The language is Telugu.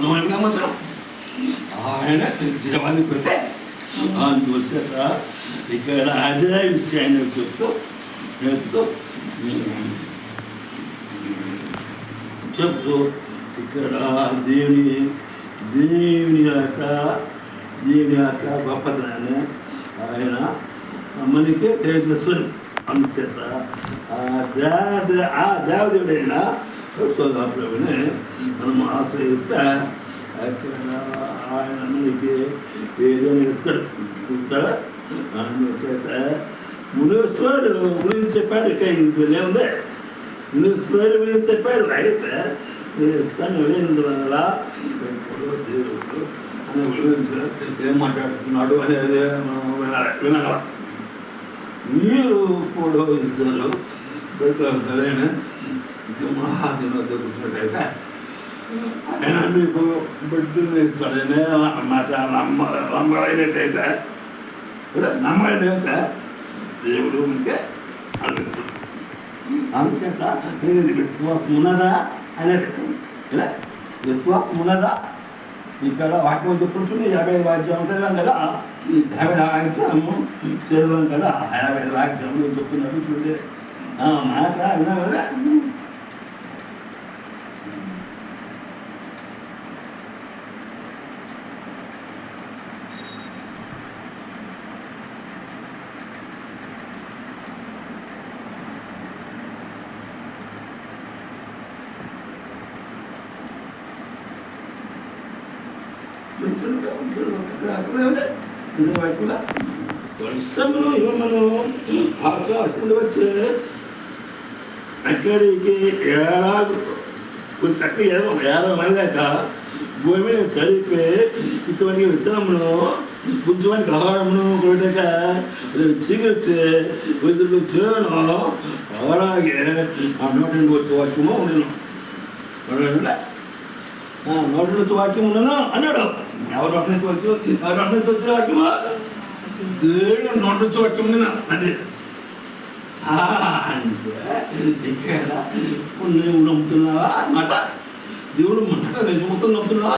మనం నమ్మచ్చు ఆయన జీవాధిపతి అందుచేత ఇక్కడ అదే విషయాన్ని చెప్తూ ఇక్కడ దేవుని యొక్క గొప్పతనాన్ని ఆయన మనకి తెలియజేస్తాడు. అందుచేత ఆ దేవదేవుడైన ప్రభుని మనం ఆశ్రయిస్తే అక్కడ ఆయన మనకి ఏదైనా ఇస్తాడు. అందుచేత మునీశ్వరుడు గురించి చెప్పాడు. ఇంట్లో ఉంది మునీశ్వరుడు గురించి చెప్పాడు. అయితే ఇస్తాను లేనందువల్ల దేవుడు అని గురించి ఏం మాట్లాడుతున్నాడు అనేది వినగల. మీరు కూడా ఇద్దరు సరైన మహాదినోద్ద కూర్చున్నట్టయితే ఆయన మీకు బిడ్డను ఇస్తాడనే మాట నమ్మలైనట్టయితే నమ్మలైనట్టయితే దేవుడు మనకే అడుగుతాడు. అందుచేత విశ్వాసం ఉన్నదా అనేది విశ్వాసం ఉన్నదా? ఇక్కడ వాక్యం చెప్పుకుంటుంది 55 వాక్యం చదివాం కదా, 50 వాక్యము చదివాం కదా, 50 వాక్యము చెప్తున్నట్టు చూడే మాట విన్నా కదా. వర్షములు ఇవ్వమను ఆకాశములు వచ్చే అక్కడికి చక్క 50 మందిక భూమిని కలిపి ఇటువంటి విత్తనమును బుద్ధివానికి ఆహారమును కొట్టక చీకరిచ్చే విధులు చేయను అలాగే ఆ నోటి నుండి వచ్చే వాక్యము నేను నోటి నుంచి వాక్యం ఉన్నాను అన్నాడు. ఎవరు నోటి నుంచి వచ్చిన వాక్యమా? దేవుడు నోటి నుంచి వాక్యం నేను అంటే ఇక్కడ నువ్వు నమ్ముతున్నావా అన్నమాట. దేవుడు మాట నిజమవుతుంది నమ్ముతున్నావా?